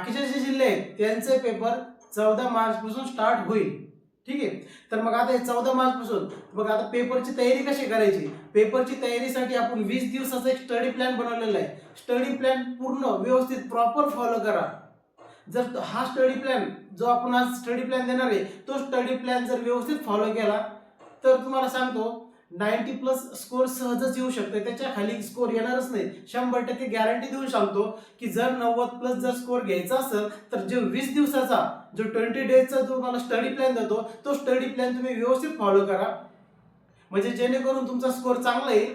बाकीचे जे जिल्हे आहेत त्यांचे पेपर 14 मार्च पासून स्टार्ट होईल. ठीक आहे. तर मग आता 14 मार्च पासून मग आता पेपरची तयारी कशी करायची. पेपरची तयारीसाठी आपण 20 दिवसाचा एक स्टडी प्लॅन बनवलेला आहे. स्टडी प्लॅन पूर्ण व्यवस्थित प्रॉपर फॉलो करा. जर हा स्टडी प्लॅन जो आपण आज स्टडी प्लॅन देणार आहे तो स्टडी प्लॅन जर व्यवस्थित फॉलो केला तर तुम्हाला सांगतो 90+ स्कोर सहजच येऊ शकते. त्याच्या खाली स्कोर येणारच नाही. 100% गॅरंटी देऊन सांगतो की जर 90+ जर स्कोर घ्यायचा असेल तर जो 20 दिवसाचा जो 20 डेजचा जो मला स्टडी प्लॅन देतो तो स्टडी प्लॅन तुम्ही व्यवस्थित फॉलो करा. म्हणजे जेणेकरून तुमचा स्कोर चांगला येईल.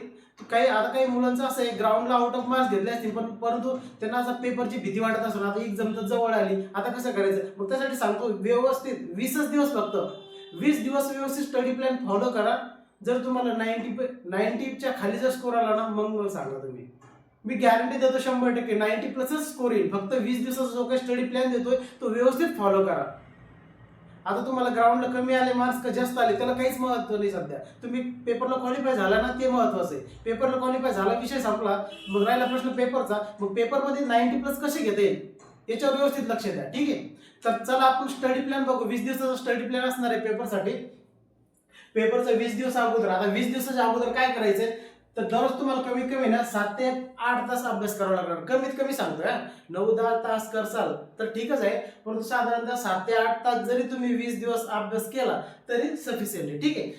काही मुलांचं असं आहे ग्राउंडला आउट ऑफ मार्क्स घेतले असतील परंतु त्यांना असं पेपरची भीती वाटत असणार. आता एक्झाम तर जवळ आली, आता कसं करायचं. मग त्यासाठी सांगतो व्यवस्थित 20 दिवस फक्त 20 दिवस व्यवस्थित स्टडी प्लॅन फॉलो करा. जर तुम्हाला 90च्या खाली जर स्कोर आला ना मग सांगा तुम्ही. मी गॅरंटी देतो 100% 90+ स्कोर येईल. फक्त 20 दिवसाचा जो काही स्टडी प्लॅन देतोय तो व्यवस्थित फॉलो करा. आता तुम्हाला ग्राउंडला कमी आले मार्क्स का जास्त आले त्याला काहीच महत्व नाही. सध्या तुम्ही पेपरला क्वालिफाय झाला ना ते महत्वाचं आहे. पेपरला क्वालिफाय झाला विषय संपला. मग राहिला प्रश्न पेपरचा. मग पेपरमध्ये 90+ कसे घेता येईल याच्यावर व्यवस्थित लक्ष द्या. ठीक आहे. तर चला आपण स्टडी प्लॅन बघू. 20 दिवसाचा स्टडी प्लॅन असणार आहे पेपरसाठी. पेपरचा 20 दिवस अगोदर. आता 20 दिवसाच्या अगोदर काय करायचंय तर दररोज तुम्हाला कमीत कमी ना 7 ते 8 तास अभ्यास करावा लागणार. कमीत कमी सांगतोय. 9-10 तास करसाल तर ठीकच आहे. परंतु साधारणतः 7 ते 8 तास जरी तुम्ही 20 दिवस अभ्यास केला तरी सफिशियंट आहे. ठीक आहे.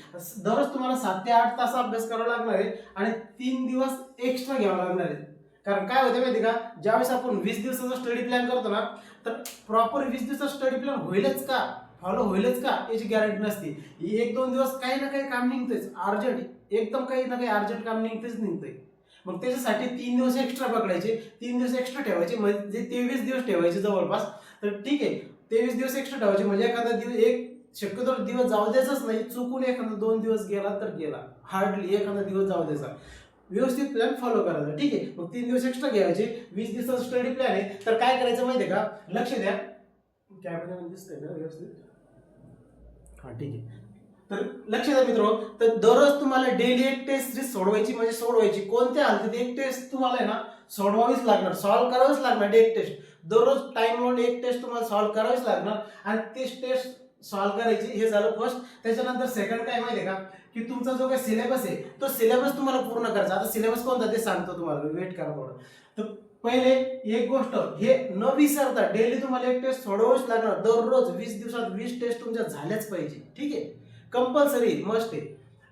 दररोज तुम्हाला 7 ते 8 तास अभ्यास करावा लागणार आहे आणि 3 दिवस एक्स्ट्रा घ्यावा लागणार आहे. कारण काय होतं माहिती का ज्यावेळेस आपण 20 दिवसाचा स्टडी प्लॅन करतो ना तर प्रॉपर 20 दिवसाचा स्टडी प्लॅन होईलच का फॉलो होईलच का याची गॅरंटी नसते. 1-2 दिवस काही ना काही काम निघतेच अर्जंट. एकदम काही ना काही अर्जंट काम निघतंय. मग त्याच्यासाठी 3 दिवस एक्स्ट्रा पकडायचे. 3 दिवस एक्स्ट्रा ठेवायचे म्हणजे 23 दिवस ठेवायचे जवळपास. तर ठीक आहे 23 दिवस एक्स्ट्रा ठेवायचे म्हणजे एखादा दिवस एक शक्यतो दिवस जाऊ द्यायचाच नाही. चुकून एखादा 2 दिवस गेला तर गेला. हार्डली एखादा दिवस जाऊ द्यायचा. व्यवस्थित प्लॅन फॉलो करायचा. ठीक आहे. मग 3 दिवस एक्स्ट्रा घ्यायचे. 20 दिवसाचा स्टडी प्लॅन आहे. तर काय करायचं माहिती आहे का लक्ष द्या. कॅमेरा दिसतंय ना व्यवस्थित. हा ठीक आहे. तर लक्ष द्या मित्र. तर दररोज तुम्हाला डेली एक टेस्ट सोडवायची म्हणजे सोडवायची. कोणत्या हालतीत एक टेस्ट तुम्हाला आहे ना सोडवावीच लागणार. सॉल्व्ह करावीच लागणार. एक टेस्ट दररोज टाइम लावून एक टेस्ट तुम्हाला सॉल्व्ह करावीच लागणार आणि तेच टेस्ट सॉल्व्ह करायची. हे झालं फर्स्ट. त्याच्यानंतर सेकंड काय माहिती आहे का की तुमचा जो काही सिलेबस आहे तो सिलेबस तुम्हाला पूर्ण करायचा. आता सिलेबस कोणता ते सांगतो तुम्हाला. वेट करा थोडं. तर पहिले एक गोष्ट हे न विसरता डेली तुम्हाला एक टेस्ट सोडवावीच लागणार. दररोज 20 दिवसात 20 टेस्ट तुमच्या झाल्याच पाहिजे. ठीक आहे. कंपल्सरी मस्ट आहे.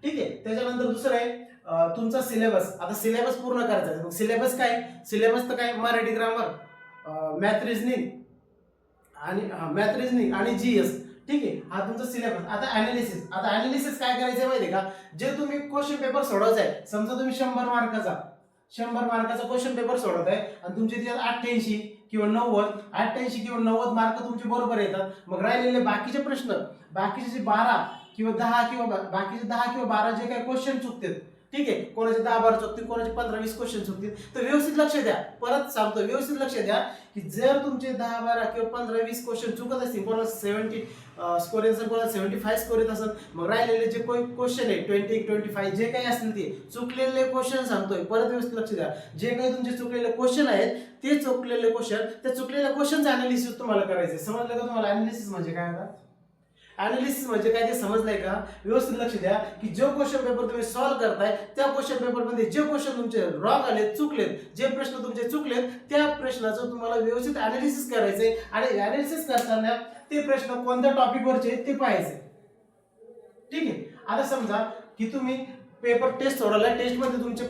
ठीक आहे. त्याच्यानंतर दुसरं आहे तुमचा सिलेबस. आता सिलेबस पूर्ण करायचा. मग सिलेबस काय सिलेबस तर काय मराठी ग्रामर, मॅथ रिझनिंग आणि जीएस. ठीक आहे. हा तुमचा सिलेबस. आता अनालिसिस. आता अनालिसिस काय करायचं माहिती आहे का जे तुम्ही क्वेश्चन पेपर सोडवायचा आहे. समजा तुम्ही 100 मार्काचा क्वेश्चन पेपर सोडवत आहे आणि तुमचे त्याच्यात 88 किंवा 90 मार्क तुमचे बरोबर येतात. मग राहिलेले बाकीचे प्रश्न बाकीचे जे 12 किंवा 10 किंवा 12 जे काही क्वेश्चन चुकतात. ठीक आहे. कोणाचे 10-12 चुकतील, कोणाचे 15-20 क्वेश्चन चुकतील. तर व्यवस्थित लक्ष द्या. परत सांगतो व्यवस्थित लक्ष द्या की जर तुमचे 10-12 किंवा 15-20 क्वेश्चन चुकत असतील, कोणाला 70 स्कोर येत असेल, कोणाला 75 स्कोर येत असेल, मग राहिलेले जे क्वेश्चन आहे 20-25 जे काही असतील ते चुकलेले क्वेश्चन सांगतोय. परत व्यवस्थित लक्ष द्या. जे काही तुमचे चुकलेले क्वेश्चन आहेत ते चुकलेले क्वेश्चन त्या चुकलेल्या क्वेश्चनचं अनालिसिस तुम्हाला करायचं. समजलं का तुम्हाला अनालिसिस म्हणजे काय. आता अनालिसिस म्हणजे काय ते समजलंय का. व्यवस्थित लक्ष द्या की जो क्वेश्चन पेपर तुम्ही सॉल्व्ह करताय त्या क्वेश्चन पेपर मध्ये जे क्वेश्चन तुमचे रॉंग आले चुकलेत, जे प्रश्न तुमचे चुकलेत त्या प्रश्नाचं तुम्हाला व्यवस्थित अनालिसिस करायचंय आणि अनालिसिस करताना ते प्रश्न कोणत्या टॉपिक वरचे ते पाहायचे. ठीक आहे. आता समजा की तुम्ही पेपर टेस्ट सोडवला. टेस्ट मध्ये तुमचे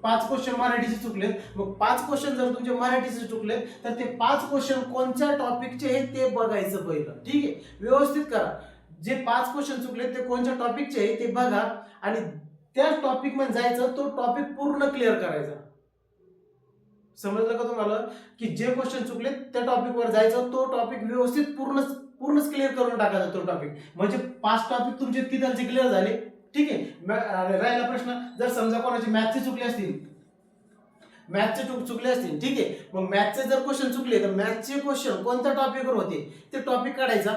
5 क्वेश्चन मराठीचे चुकलेत. मग 5 क्वेश्चन जर तुमचे मराठीचे चुकलेत तर ते 5 क्वेश्चन कोणत्या टॉपिकचे आहेत ते बघायचं पहिलं. ठीक आहे. व्यवस्थित करा. जे 5 क्वेश्चन चुकलेत ते कोणत्या टॉपिकचे आहेत ते बघा आणि त्या टॉपिक मध्ये जायचं. तो टॉपिक पूर्ण क्लिअर करायचा. समजलं का तुम्हाला की जे क्वेश्चन चुकलेत त्या टॉपिक वर जायचं. तो टॉपिक व्यवस्थित पूर्णच क्लिअर करून टाकायचा तो टॉपिक. म्हणजे 5 टॉपिक तुमचे तिथलचे क्लिअर झाले. ठीक आहे. राहिला प्रश्न जर समजा कोणाचे मॅथचे चुकले असतील, ठीक आहे. मग मॅथचे जर क्वेश्चन चुकले तर मॅथचे क्वेश्चन कोणत्या टॉपिकवर होते ते टॉपिक काढायचा.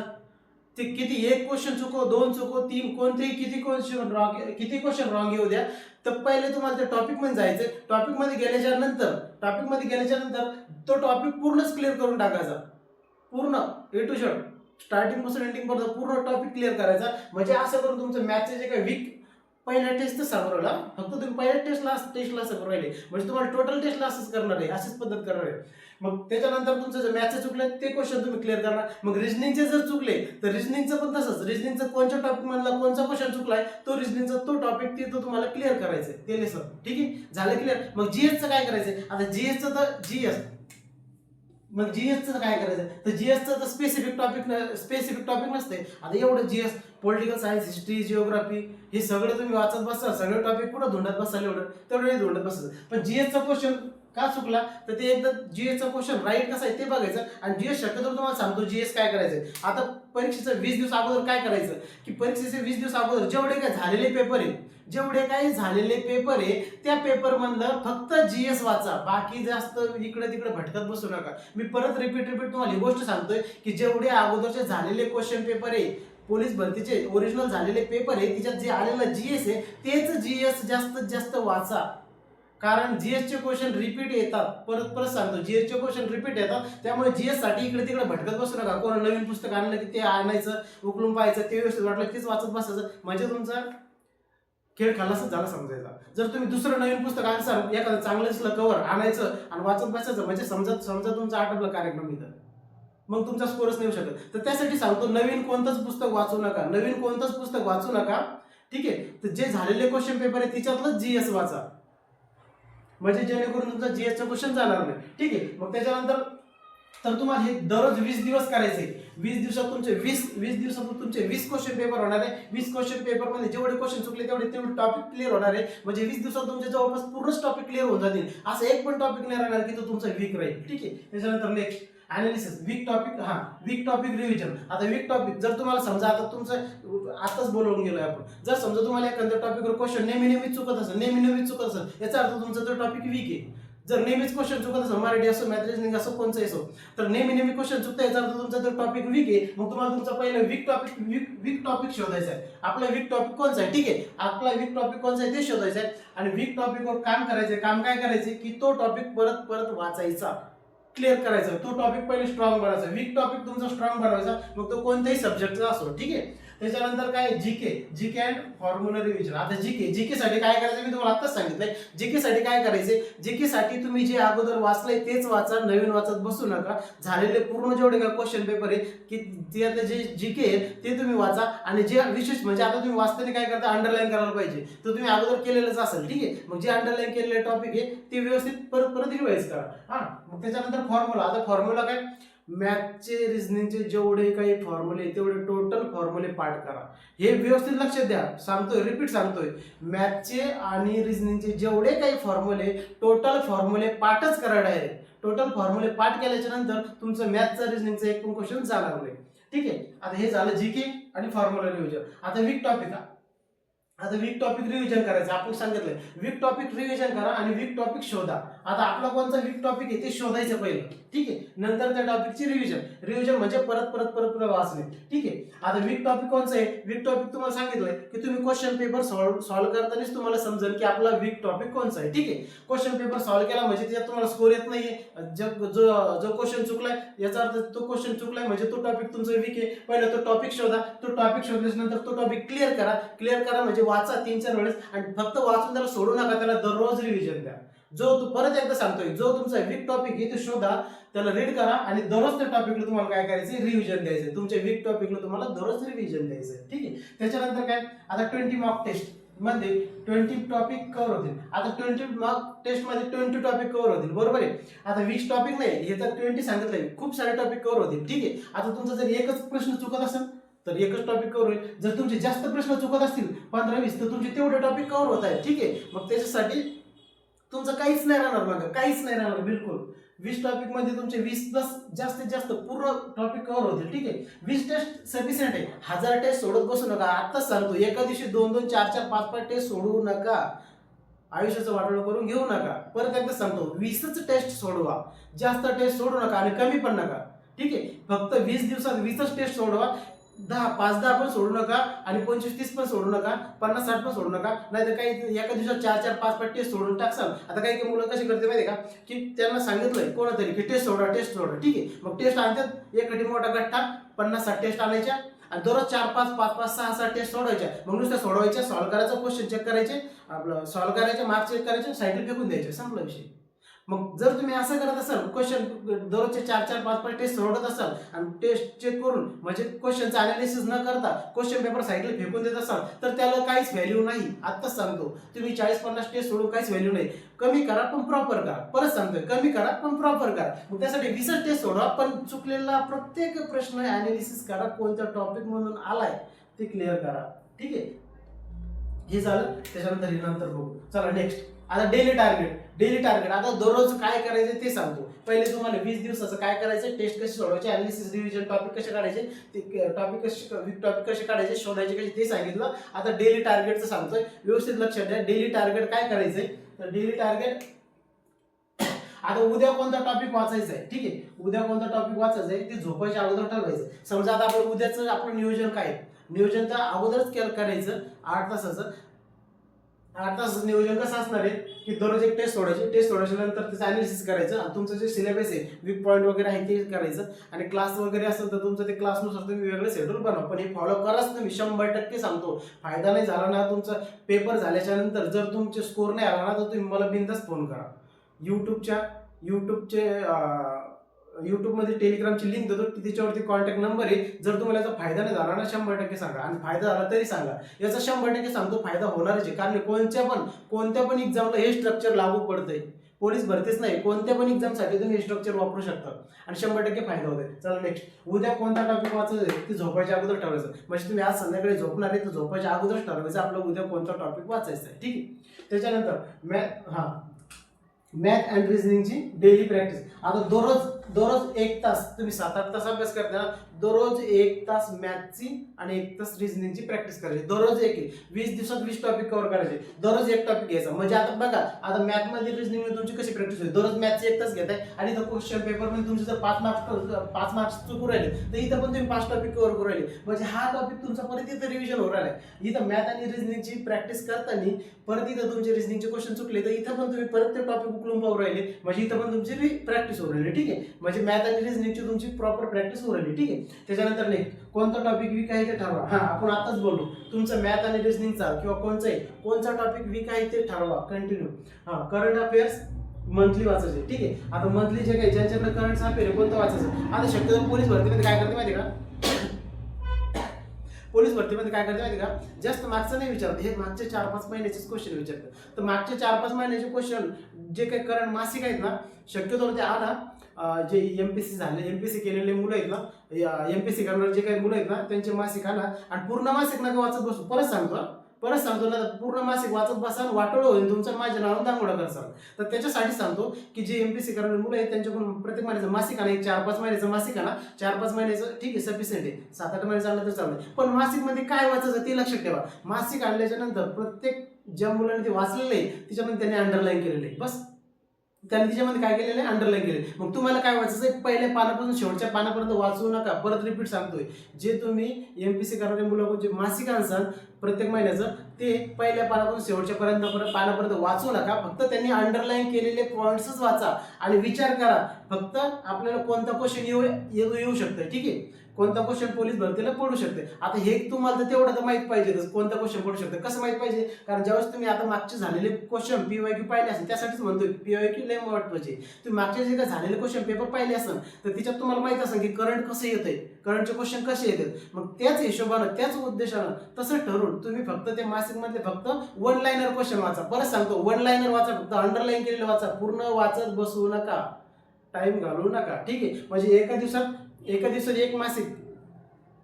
ते किती एक क्वेश्चन चुको, दोन चुको, तीन, कोणतेही किती क्वेश्चन रॉंग येऊ द्या, तर पहिले तुम्हाला त्या टॉपिक मध्ये जायचं. टॉपिक मध्ये गेल्याच्या नंतर तो टॉपिक पूर्णच क्लिअर करून टाकायचा, पूर्ण ए टू झेड, स्टार्टिंग पासून एंडिंग पर्यंत पूर्ण टॉपिक क्लिअर करायचा. म्हणजे असं करून तुमचं मॅथचे जे काही वीक पहिल्या टेस्ट सांगू फक्त तुम्ही पहिल्या टेस्टला असं करू राहिले, म्हणजे तुम्हाला टोटल टेस्टला असंच करणार आहे, अशीच पद्धत करणार आहे. मग त्याच्यानंतर तुमचं जर मॅथचे चुकले ते क्वेश्चन तुम्ही क्लिअर करणार. मग रिजनिंगचे जर चुकले तर रिजनिंगचं पण तसंच, रिजनिंगचं कोणत्या टॉपिक मधला कोणता क्वेश्चन चुकलाय तो रिजनिंगचा तो टॉपिक ते तुम्हाला क्लिअर करायचं आहे, ते लेसन. ठीक आहे, झालं क्लिअर. मग जीएसचं काय करायचंय आता, जीएसचं तर जीएस, मग जीएसचं काय करायचं, तर जीएसचं तर स्पेसिफिक टॉपिक नसते. आता एवढं GS, political science, history, geography हे सगळं तुम्ही वाचत बसा, सगळे टॉपिक कुठं धोंडात बसाल, तेवढं नाही धोंडात बसायचं. पण जीएसचा क्वेश्चन का चुकला तर ते एकदा जीएसचा क्वेश्चन राईट कसा आहे ते बघायचं. आणि जीएस शक्यतो तुम्हाला सांगतो जीएस काय करायचं. आता परीक्षेचं 20 दिवस अगोदर काय करायचं की परीक्षेचे 20 दिवस अगोदर जेवढे काय झालेले पेपर आहे त्या पेपर मधलं फक्त जीएस वाचा, बाकी जास्त इकडे तिकडे भटकत बसू नका. मी परत रिपीट तुम्हाला ही गोष्ट सांगतोय की जेवढे अगोदरचे झालेले क्वेश्चन पेपर आहे, पोलीस भरतीचे ओरिजिनल झालेले पेपर आहे, तिच्यात जे आलेलं जीएस आहे तेच जीएस जास्तीत जास्त वाचा. कारण जीएसचे क्वेश्चन रिपीट येतात, परत सांगतो जीएसचे क्वेश्चन रिपीट येतात. त्यामुळे जीएस साठी इकडे तिकडे भटकत बसू नका. कोण नवीन पुस्तक आणलं की ते आणायचं, उकळून पाहायचं, ते व्यवस्थित वाटलं तेच वाचत बसायचं, म्हणजे तुमचा खेळ खालासच झाला समजायचा. जर तुम्ही दुसरं नवीन पुस्तक आणसाल, एखादं चांगलं दिसलं कव्हर आणायचं आणि वाचत बसायचं, म्हणजे समजा तुमचा आटपला कार्यक्रम इथं, मग तुमचा स्कोरच नाही येऊ शकत. तर त्यासाठी सांगतो नवीन कोणतंच पुस्तक वाचू नका. ठीक आहे, तर जे झालेले क्वेश्चन पेपर आहे तिच्यातलं जीएस वाचा, म्हणजे जेणेकरून तुमचा जीएसचा क्वेश्चन जाणार नाही. ठीक आहे, मग त्याच्यानंतर तर तुम्हाला हे दररोज 20 दिवस करायचे. 20 दिवसात तुमचे 20 क्वेश्चन पेपर होणार आहे. 20 क्वेश्चन पेपर मध्ये जेवढे क्वेश्चन चुकले तेवढे टॉपिक क्लिअर होणार आहे. म्हणजे 20 दिवसात तुमचे जवळपास पूर्णच टॉपिक क्लिअर होऊन जातील. असं एक पण टॉपिक नाही राहणार की तो तुमचा वीक राहील. ठीक आहे, त्याच्यानंतर next analysis, week topic revision. आता वीक टॉपिक जर तुम्हाला समजा आता तुमचं आताच बोलवून गेलोय आपण, जर समजा तुम्हाला एखाद्या टॉपिकवर क्वेश्चन नेहमी चुकत असेल, याचा अर्थ तुमचा तो टॉपिक वीक आहे. जर नेहमीच क्वेश्चन चुकत असेल, मराठी असो, मॅथ, रिजनिंग असो, कोणताही असो, तर नेहमी क्वेश्चन चुकता, याचा अर्थ तुमचा तो टॉपिक वीक आहे. मग तुम्हाला तुमचा पहिला वीक टॉपिक शोधायचा आहे. आपला वीक टॉपिक कोणता आहे, ठीक आहे, आपला वीक टॉपिक कोणता आहे ते शोधायचं आहे. आणि वीक टॉपिकवर काम करायचं. काम काय करायचे की तो टॉपिक परत वाचायचा, क्लिअर करायचा. तो टॉपिक पहिले स्ट्रॉंग बनवायचा. वीक टॉपिक तुमचा स्ट्रॉंग बनवायचा, मग तो कोणत्याही सब्जेक्टचा असो. ठीक आहे, त्याच्यानंतर काय जीके अँड फॉर्म्युला रिव्हिजन. आता जीके साठी काय करायचं मी तुम्हाला आताच सांगितलंय. जीके साठी काय करायचे, जीके साठी तुम्ही जे अगोदर वाचलंय तेच वाचा, नवीन वाचत बसू नका. झालेले पूर्ण जेवढे काय क्वेश्चन पेपर आहे की त्यातले जे जीके आहे ते तुम्ही वाचा. आणि जे विशेष म्हणजे आता तुम्ही वाचताना काय करता, अंडरलाईन करायला पाहिजे, तर तुम्ही अगोदर केलेलंच असेल. ठीक आहे, मग जे अंडरलाईन केलेले टॉपिक आहे ते व्यवस्थित परत रिवाइज करा. मग त्याच्यानंतर फॉर्म्युला. आता फॉर्म्युला काय, मॅथचे रिजनिंगचे जेवढे काही फॉर्म्युले तेवढे टोटल फॉर्म्युले पाठ करा. हे व्यवस्थित लक्षात द्या, रिपीट सांगतोय, मॅथचे आणि रिजनिंगचे जेवढे काही फॉर्म्युले टोटल फॉर्म्युले पाठच करा. डायरेक्ट टोटल फॉर्म्युले पाठ केल्याच्या नंतर तुमचं मॅथचा रिजनिंगचा एक पण क्वेश्चन जाणार नाही. ठीक आहे, आता हे झालं जीके आणि फॉर्म्युला रिव्हिजन. आता वीक टॉपिक रिव्हिजन करायचं. आपण सांगितलंय वीक टॉपिक रिव्हिजन करा आणि वीक टॉपिक शोधा. आता आपला कोणता वीक टॉपिक आहे ते शोधायचं पहिलं. ठीक आहे, नंतर त्या टॉपिकची रिव्हिजन म्हणजे परत वाचणे. ठीक आहे, आता वीक टॉपिक कोणचं आहे, वीक टॉपिक तुम्हाला सांगितलंय की तुम्ही क्वेश्चन पेपर सॉल्व्ह करतानाच तुम्हाला समजेल की आपला वीक टॉपिक कोणचा आहे. ठीक आहे, क्वेश्चन पेपर सॉल्व्ह केला म्हणजे त्याच्यात तुम्हाला स्कोर येत नाहीये, जो क्वेश्चन चुकलाय याचा अर्थ तो क्वेश्चन चुकलाय म्हणजे तो टॉपिक तुमचा वीक आहे. पहिला तो टॉपिक शोधा, तो टॉपिक शोधल्यानंतर तो टॉपिक क्लिअर करा म्हणजे वाचा 3-4 वेळेस. आणि फक्त वाचून त्याला सोडू नका, त्याला दररोज रिव्हिजन द्या. परत एकदा सांगतोय, जो तुमचा वीक टॉपिक आहे तो शोधा, त्याला रीड करा आणि दररोज त्या टॉपिकला तुम्हाला काय करायचं, रिव्हिजन द्यायचं. तुमच्या वीक टॉपिकला तुम्हाला दररोज रिव्हिजन द्यायचं. ठीक आहे, त्याच्यानंतर काय, आता 20 मार्क टेस्ट मध्ये 20 टॉपिक कव्हर होतील. आता 20 मार्क टेस्ट मध्ये 20 टॉपिक कव्हर होतील, बरोबर आहे. आता 20 टॉपिक नाही, हे तर 20 सांगितलंय, खूप सारे टॉपिक कव्हर होतील. ठीक आहे, आता तुमचा जर एकच प्रश्न चुकत असेल तर एकच टॉपिक कव्हर होईल. जर तुमचे जास्त प्रश्न चुकत असतील 15-20 तर तुमचे तेवढे टॉपिक कव्हर होत आहेत. ठीक आहे, मग त्याच्यासाठी तुमचं काहीच नाही राहणार बिलकुल. 20 टॉपिक मध्ये तुमचे 20 प्लस जास्तीत जास्त पूर्ण टॉपिक कव्हर होतील. ठीक आहे, 20 टेस्ट सफिशियंट आहे. 1000 टेस्ट सोडत बसू नका. आताच सांगतो, एका दिवशी 2-2, 4-4, 5-5 टेस्ट सोडवू नका. आयुष्याचं वाटोळं करून घेऊ नका. परत एकदा सांगतो, 20च टेस्ट सोडवा, जास्त टेस्ट सोडू नका आणि कमी पण नका. ठीक आहे, फक्त 20 दिवसात 20च टेस्ट सोडवा. 5-10 पण सोडू नका आणि 25-30 पण सोडू नका, 50-60 पण सोडू नका. नाहीतर काही एका दिवसात 4-4, 5-5 टेस्ट सोडून टाकसाल. आता काही काही मुलं कशी करते माहिती आहे का, की त्यांना सांगितलंय कोणातरी की टेस्ट सोडा, ठीक आहे. मग टेस्ट आणतात, एक मोठा गठ्ठा 50-60 टेस्ट आणायच्या आणि दररोज 4-5, 5-5, 6-6 टेस्ट सोडवायच्या. मग नुसत्या सोडवायच्या, सॉल्व्ह करायचं, क्वेश्चन चेक करायचे, आपलं सॉल्व्ह करायचे, मार्क्स चेक करायचे, साईडला फेकून द्यायचे, संपला विषय. मग जर तुम्ही असं करत असाल, क्वेश्चन दररोजचे 4-4, 5-5 टेस्ट सोडत असाल आणि टेस्ट चेक करून म्हणजे क्वेश्चनचं अनालिसिस न करता क्वेश्चन पेपर साईडला फेकून देत असाल, तर त्याला काहीच व्हॅल्यू नाही. आत्ताच सांगतो, तुम्ही 40-50 टेस्ट सोडून काहीच व्हॅल्यू नाही. कमी करा पण प्रॉपर करा. परत सांगतोय, कमी करा पण प्रॉपर करा. मग त्यासाठी 20 टेस्ट सोडवा, पण चुकलेला प्रत्येक प्रश्न अनालिसिस करा, कोणत्या टॉपिक मधून आलाय ते क्लिअर करा. ठीक आहे, हे झालं. त्याच्यानंतर हे नंतर बघू. चला नेक्स्ट. आता डेली टार्गेट. आता दररोज काय करायचं ते सांगतो. पहिले तुम्हाला 20 दिवसाचं काय करायचं, टेस्ट कशी सोडवायची, अनालिसिस, रिव्हिजन, टॉपिक कसे काढायचे, ते टॉपिक कसे काढायचे, शोधायचे कसे ते सांगितलं. आता डेली टार्गेटचं सांगतोय, व्यवस्थित लक्षात द्या. डेली टार्गेट काय करायचंय, तर डेली टार्गेट आता उद्या कोणता टॉपिक वाचायचा आहे. ठीक आहे, उद्या कोणता टॉपिक वाचायचा आहे ते झोपायच्या अगोदर ठरवायचं. समजा आता आपण उद्याचं आपलं नियोजन काय, नियोजन तर अगोदरच करायचं 8 तासाचं. 8 तासाचं नियोजन कसं असणार आहे की दररोज एक टेस्ट सोडायची नंतर त्याचं अनालिसिस करायचं आणि तुमचं जे सिलेबस आहे, वीक पॉईंट वगैरे आहे ते करायचं. आणि क्लास वगैरे असेल तर तुमचं ते क्लासनुसार तुम्ही वेगळं शेड्यूल बनवा. पण हे फॉलो कराच तुम्ही, 100% सांगतो. फायदा नाही झाला ना तुमचा पेपर झाल्याच्या नंतर, जर तुमचे स्कोर नाही आला ना, तर तुम्ही मला बिनधास्त फोन करा. यूट्यूबमध्ये टेलिग्रामची लिंक देतो, त्याच्यावरती कॉन्टॅक्ट नंबर आहे. जर तुम्हाला याचा फायदा नाही झाला ना, 100% सांगा. आणि फायदा झाला तरी सांगा. याचा 100% सांगतो फायदा होणारच आहे. कारण कोणत्या पण एक्झामला हे स्ट्रक्चर लागू पडतंय. पोलीस भरतीच नाही, कोणत्या पण एक्झामसाठी तुम्ही हे स्ट्रक्चर वापरू शकता आणि 100% फायदा होतोय. चला नेक्स्ट. उद्या कोणता टॉपिक वाचायचा आहे ते झोपायच्या अगोदर ठरवायचं. म्हणजे तुम्ही आज संध्याकाळी झोपणार आहे तर झोपायच्या अगोदरच ठरवायचं आपलं उद्या कोणता टॉपिक वाचायचा आहे. ठीक आहे. त्याच्यानंतर मॅथ अँड रिझनिंगची डेली प्रॅक्टिस. आता दररोज 1 तास तुम्ही 7-8 तास अभ्यास करता ना, दररोज 1 तास मॅथची आणि 1 तास रिझनिंगची प्रॅक्टिस करायची. दररोज 20 दिवसात 20 टॉपिक कव्हर करायचे. दररोज एक टॉपिक घ्यायचा. म्हणजे आता बघा, आता मॅथमध्ये रिझनिंगमध्ये तुमची कशी प्रॅक्टिस होईल. दररोज मॅथचे 1 तास घेताय आणि तर क्वेश्चन पेपरमध्ये तुमचे जर 5 मार्क्स चुकू राहिले तर इथं पण तुम्ही 5 टॉपिक कव्हर करू राहिले. म्हणजे हा टॉपिक तुमचा परत इथं रिव्हिजन होऊ राहिला. इथं मॅथ आणि रिझनिंगची प्रॅक्टिस करताना परत इथं तुमचे रिझनिंगचे क्वेश्चन चुकले तर इथं पण तुम्ही परत ते टॉपिक उकलून पाहू राहिले. म्हणजे इथं पण तुमची प्रॅक्टिस होऊ राहिली. ठीक आहे, म्हणजे मॅथ आणि रिझनिंगची तुमची प्रॉपर प्रॅक्टिस होऊ राहिली. ठीक आहे. त्याच्यानंतर नेक्स्ट कोणता टॉपिक वीक आहे ते ठरवा. आपण आताच बोललो, तुमचं मॅथ आणि रिझनिंगचा किंवा कोणचा टॉपिक वीक आहे ते ठरवा. कंटिन्यू. करंट अफेअर्स मंथली वाचायचे. ठीक आहे. आता मंथली जे काही ज्यांच्याकडे करंट अफेअर कोणतं वाचायचं. आता शक्यतो पोलीस भरतीमध्ये काय करते माहिती का, जास्त मागचं नाही विचारत, हे मागच्या 4-5 महिन्याचेच क्वेश्चन विचारतात. तर मागच्या 4-5 महिन्याचे क्वेश्चन जे काही करंट मासिक आहेत ना, शक्यतो ते आणा. जे एमपीसी केलेले मुलं आहेत ना, एमपीसी करणारे जे काही मुलं आहेत ना, त्यांचे मासिक आणा आणि पूर्ण मासिक नका वाचत बसू. परत सांगतो ना, पूर्ण मासिक वाचत बसाल, वाटोळं होईल तुमचं, माझ्या नावानं दांगोडा करसाल. तर त्याच्यासाठी सांगतो की जे एमपीसी करणारे मुलं आहेत त्यांच्याकडून प्रत्येक महिन्याचं मासिक आणा. 4-5 महिन्याचं मासिक आणा. 4-5 महिन्याचं ठीक आहे, सफिशियंट आहे. 7-8 महिन्याचं आणलं तर चालतं. पण मासिक मध्ये काय वाचायचं ते लक्षात ठेवा. मासिक आणल्याच्या नंतर प्रत्येक ज्या मुलांनी ते वाचलेलं आहे त्याच्यामध्ये त्यांनी अंडरलाईन केलेलं आहे. बस त्यांनी त्याच्यामध्ये काय केलेलं आहे, अंडरलाईन केले. मग तुम्हाला काय वाचायचं आहे, पहिल्या पानापासून शेवटच्या पानापर्यंत वाचू नका. परत रिपीट सांगतोय, जे तुम्ही एमपीसी करणारे मुलं जे मासिक आणसाल प्रत्येक महिन्याचं, ते पहिल्या पानापासून शेवटच्या पानापर्यंत वाचू नका. फक्त त्यांनी अंडरलाईन केलेले पॉईंट्सच वाचा आणि विचार करा फक्त आपल्याला कोणता क्वेश्चन येऊ शकतं. ठीक आहे, कोणता क्वेश्चन पोलीस भरतीला पडू शकते. आता हे तुम्हाला तर तेवढं तर माहित पाहिजे कोणता क्वेश्चन पडू शकतं. कसं माहित पाहिजे, कारण ज्यावेळेस तुम्ही आता मागचे झालेले क्वेश्चन पीवायक्यू पाहिले असेल, त्यासाठीच म्हणतोय पीवायक्यू लय महत्वाचे. तुम्ही मागचे जे काही झालेले क्वेश्चन पेपर पाहिले असेल तर त्याच्यात तुम्हाला माहित असेल की करंट कसं येतंय, करंटचे क्वेश्चन कसे येतात. मग त्याच हिशोबानं त्याच उद्देशानं तसं ठरवून तुम्ही फक्त ते मासिक मधले फक्त 1 लाइनर क्वेश्चन वाचा. परत सांगतो 1 लाइनर वाचा, फक्त अंडरलाईन केलेले वाचा. पूर्ण वाचत बसू नका, टाइम घालवू नका. ठीक आहे, म्हणजे एका दिवसात एक मासिक,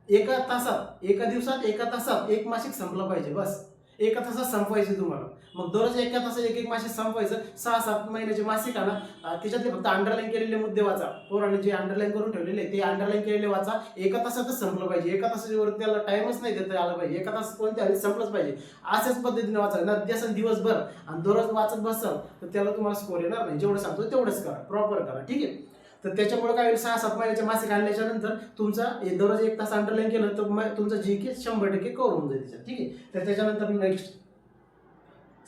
एका दिवसात एका तासात एक मासिक संपलं पाहिजे. बस एका तासात संपवायचे तुम्हाला. मग दररोज एका तासात एक मासिक संपवायचं. 6-7 महिन्याचे मासिक आणा, त्याच्यातले फक्त अंडरलाईन केलेले मुद्दे वाचा. पोरांनी जे अंडरलाईन करून ठेवलेले ते अंडरलाईन केलेले वाचा. एका तासातच संपलं पाहिजे. एका तासाच्या वर त्याला टाइमच नाही देता आला पाहिजे. एका तास कोणत्या संपलंच पाहिजे. अशाच पद्धतीने वाचा ना, द्यासन दिवसभर आणि दररोज वाचत बसाल तर त्याला तुम्हाला स्कोर येणार नाही. जेवढं सांगतो तेवढंच करा, प्रॉपर करा. ठीक आहे. तर त्याच्यामुळे काय होईल, 6-7 महिन्याच्या मासिक आणल्याच्या नंतर तुमचा दररोज 1 तास अंडरलाईन केलं तर तुमचा GK 100% कव्हर होऊन जाईल त्याच्यात. ठीक आहे. तर त्याच्यानंतर नेक्स्ट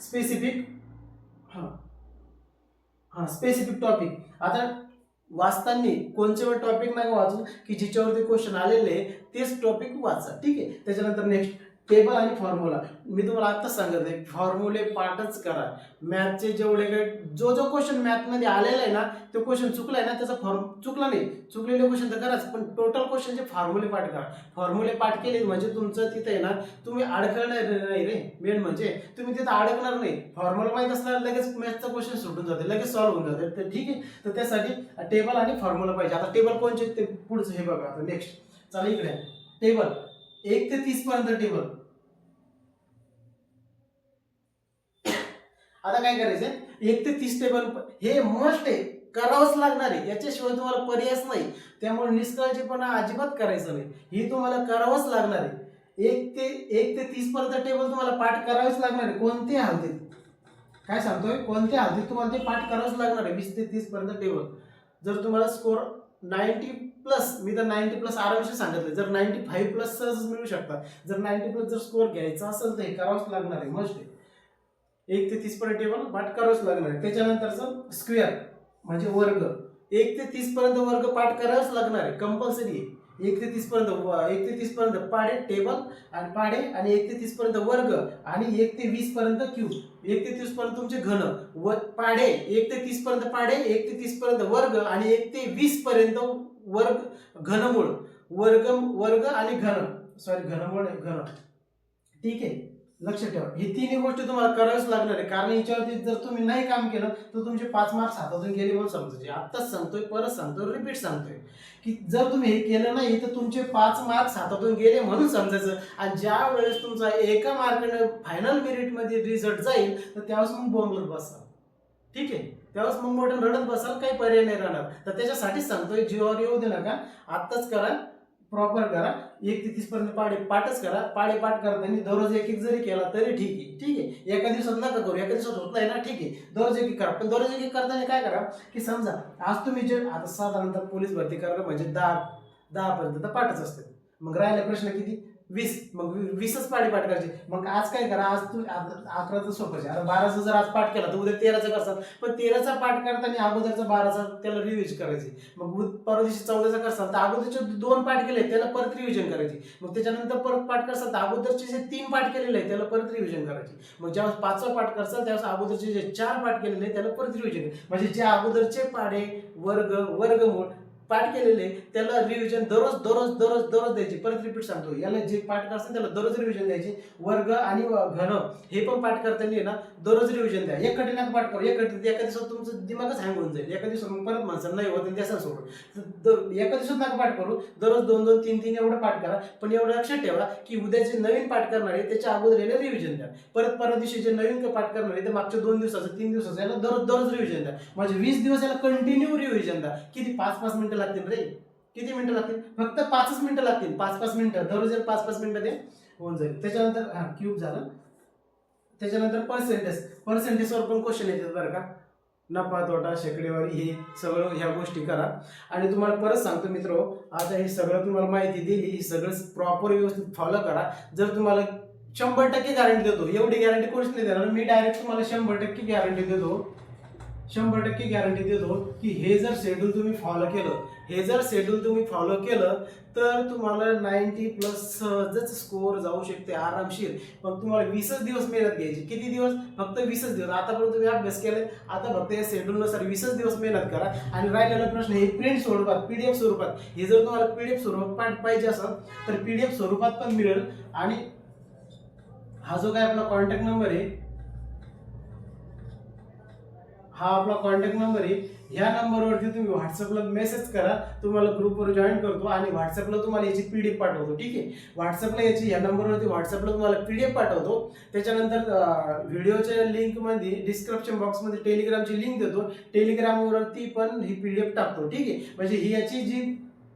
स्पेसिफिक स्पेसिफिक टॉपिक. आता वाचताना कोणते पण टॉपिक नका वाचू की ज्याच्यावरती क्वेश्चन आलेले तेच टॉपिक वाचा. ठीक आहे. त्याच्यानंतर नेक्स्ट टेबल आणि फॉर्म्युला. मी तुम्हाला आत्ताच सांगत आहे, फॉर्म्युले पाठच करा. मॅथचे जेवढे काही जो क्वेश्चन मॅथमध्ये आलेला आहे ना, तो क्वेश्चन चुकलाय ना, त्याचा चुकला नाही, चुकलेले क्वेश्चन तर कराच, पण टोटल क्वेश्चनचे फॉर्म्युले पाठ करा. फॉर्म्युले पाठ केले म्हणजे तुमचं तिथे आहे ना, तुम्ही अडकणार नाही रे. मेन म्हणजे तुम्ही तिथं अडकणार नाही. फॉर्म्युला माहीत असणार, लगेच मॅथचा क्वेश्चन सुटून जाते, लगेच सॉल्व्ह होऊन जाते. तर ठीक आहे. तर त्यासाठी टेबल आणि फॉर्म्युला पाहिजे. आता टेबल कोणचे ते पुढचं हे बघा. आता नेक्स्ट चला इकडे टेबल 1 ते 30 पर्यंत टेबल. आता काय करायचंय, 1 ते 30 टेबल हे मस्ट आहे, करावंच लागणार आहे, याच्याशिवाय तुम्हाला पर्यायच नाही. त्यामुळे निष्काळजीपणा अजिबात करायचं नाही, ही तुम्हाला करावंच लागणार आहे. 1 ते 30 पर्यंत टेबल तुम्हाला पाठ करावेच लागणार आहे. कोणत्या हालतीत, काय सांगतोय, कोणत्या हालतीत तुम्हाला ते पाठ करावंच लागणार आहे. 20 ते 30 पर्यंत टेबल. जर तुम्हाला स्कोर 90+, मी तर 90+ आरामशी सांगितलं, जर 95+ सहज मिळू शकतात. जर 90+ जर स्कोर घ्यायचा असेल तर हे करावंच लागणार आहे, मस्ट आहे. 1 ते 30 पर्यंत टेबल पाठ करावंच लागणार आहे. त्याच्यानंतरचं स्क्वेअर म्हणजे वर्ग. 1 ते 30 पर्यंत वर्ग पाठ करावंच लागणार आहे, कंपल्सरी आहे. 1 ते 30 पर्यंत पाढे टेबल आणि पाढे, आणि 1 ते 30 पर्यंत वर्ग, आणि 1 ते 20 पर्यंत क्यूब. 1 ते 30 पर्यंत तुमचे घन पाढे, 1 ते 30 पर्यंत पाढे, 1 ते 30 पर्यंत वर्ग, आणि 1 ते 20 पर्यंत वर्ग घनमूळ. वर्ग आणि घनमूळ घन. ठीक आहे. लक्षात ठेवा, ही तिन्ही गोष्टी तुम्हाला करावीच लागणार आहे. कारण याच्यावरती जर तुम्ही नाही काम केलं तर तुमचे 5 मार्क्स हातातून गेले म्हणून समजायचे. आत्ताच सांगतोय, परत सांगतोय, रिपीट सांगतोय की जर तुम्ही हे केलं नाही तर तुमचे 5 मार्क्स हातातून गेले म्हणून समजायचं. आणि ज्या वेळेस तुमचा एका मार्काने फायनल मेरिटमध्ये रिझल्ट जाईल तर त्यावेळेस मग बोंबलत बसाल. ठीक आहे. त्यावेळेस मग मोठं रडत बसाल, काही पर्याय नाही राहणार. तर त्याच्यासाठीच सांगतोय, जीवावर येऊ दे नका, आत्ताच करा, प्रॉपर करा. 1 ते 30 पर्यंत पाठच करा. पाठ करताना दररोज एक जरी केला तरी ठीक आहे. ठीक आहे. एका दिवसात नका करू, एका दिवसात होत नाही ना, ठीक आहे, दररोज एक करा. पण दररोज एक करताना काय करा की समजा आज तुम्ही जे आता साधारणतः पोलीस भरती करणं म्हणजे 10 पर्यंत तर पाठच असते. मग राहिला प्रश्न किती, 20. मग 20च पाठ करायचे. मग आज काय करा, आज तुम्ही 11चं सोपं आहे. आता 12चं जर आज पाठ केला तर उद्या 13चं करतात. पण 13चा पाठ करताना अगोदरचा 12चा त्याला रिव्हिजन करायचे. मग परवा दिवशी 14चा करतात तर अगोदरचे 2 पाठ केले त्याला परत रिव्हिजन करायची. मग त्याच्यानंतर परत पाठ करतात तर अगोदरचे जे 3 पाठ केलेले आहे त्याला परत रिव्हिजन करायची. मग जेव्हा 5वा पाठ करतात त्यावेळेस अगोदरचे जे 4 पाठ केलेले आहे त्याला परत रिव्हिजन. म्हणजे जे अगोदरचे पाढे, वर्गमूळ पाठ केलेले त्याला रिव्हिजन दररोज द्यायची. परत रिपीट सांगतो, याला जे पाठ करतात त्याला दररोज रिव्हिजन द्यायची. वर्ग आणि घन हे पण पाठ करताना ना दररोज रिव्हिजन द्या. एक कठीण पाठ करू, एका दिवसात तुमचं दिमागच हँग होऊन जाईल. एका दिवसात मग परत माणसं नाही होत त्याचा सोडून एका दिवसात नका पाठ करू, दररोज 2-2, 3-3 एवढं पाठ करा. पण एवढं लक्षात ठेवा की उद्या जे नवीन पाठ करणार आहे त्याच्या अगोदर याला रिव्हिजन द्या. परवा दिवशी जे नवीन पाठ करणार आहे ते मागच्या 2 दिवसाचं 3 दिवसाचं याला दररोज रिव्हिजन द्या. म्हणजे 20 दिवस याला कंटिन्यू रिव्हिजन द्या. किती 5-5 मिनिटं लागतील रे, किती मिनिटं लागतील, फक्त 5च मिनिटं लागतील. 5-5 मिनिटं दररोज 5-5 मिनिटं ते होऊन जाईल. त्याच्यानंतर क्यूब झालं. त्याच्यानंतर पर्सेंटेजवर पण क्वेश्चन येतात बरं का. नफा तोटा शेकडेवारी हे सगळं ह्या गोष्टी करा. आणि तुम्हाला परत सांगतो मित्र, आता हे सगळं तुम्हाला माहिती दिली, ही सगळं प्रॉपर व्यवस्थित फॉलो करा. जर तुम्हाला 100% गॅरंटी देतो, एवढी गॅरंटी कोणीच नाही देणार, मी डायरेक्ट तुम्हाला 100% गॅरंटी देतो, 100% गॅरंटी देतो की हे जर शेड्यूल तुम्ही फॉलो केलं तर तुम्हाला 90+ सहजच स्कोअर जाऊ शकते आरामशीर. पण तुम्हाला 20च दिवस मेहनत घ्यायची. किती दिवस, फक्त 20च दिवस. आतापर्यंत तुम्ही अभ्यास केलाय, आता फक्त या शेड्यूलनुसार 20च दिवस मेहनत करा. आणि राहिलेला प्रश्न हे प्रिंट स्वरूपात, PDF स्वरूपात, हे जर तुम्हाला PDF स्वरूपात पाहिजे असेल तर PDF स्वरूपात पण मिळेल. आणि हा जो काय आपला कॉन्टॅक्ट नंबर आहे, हा आपला कॉन्टॅक्ट नंबर आहे. ह्या नंबरवरती तुम्ही व्हॉट्सअपला मेसेज करा, तुम्हाला ग्रुपवर जॉईन करतो आणि व्हॉट्सअपला तुम्हाला याची PDF पाठवतो. ठीक आहे. व्हॉट्सअपला याची या नंबरवरती व्हॉट्सअपला तुम्हाला PDF पाठवतो. त्याच्यानंतर व्हिडिओच्या लिंकमध्ये डिस्क्रिप्शन बॉक्समध्ये टेलिग्रामची लिंक देतो, टेलिग्रामवरती पण ही PDF टाकतो. ठीक आहे. म्हणजे ही याची जी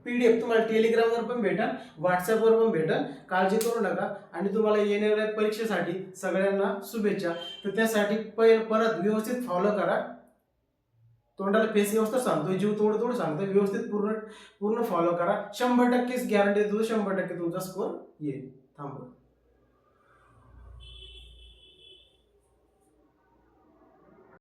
PDF तुम्हाला टेलिग्रामवर पण भेटेल, व्हॉट्सअपवर पण भेटेल, काळजी करू नका. आणि तुम्हाला येणाऱ्या परीक्षेसाठी सगळ्यांना शुभेच्छा. तर त्यासाठी परत व्यवस्थित फॉलो करा. तोंडाला फेस व्यवस्थित सांगतोय, जीव तोड सांगतोय, व्यवस्थित पूर्ण फॉलो करा. 100% गॅरंटी देतो, 100% तुमचा स्कोर येईल. थांबवा.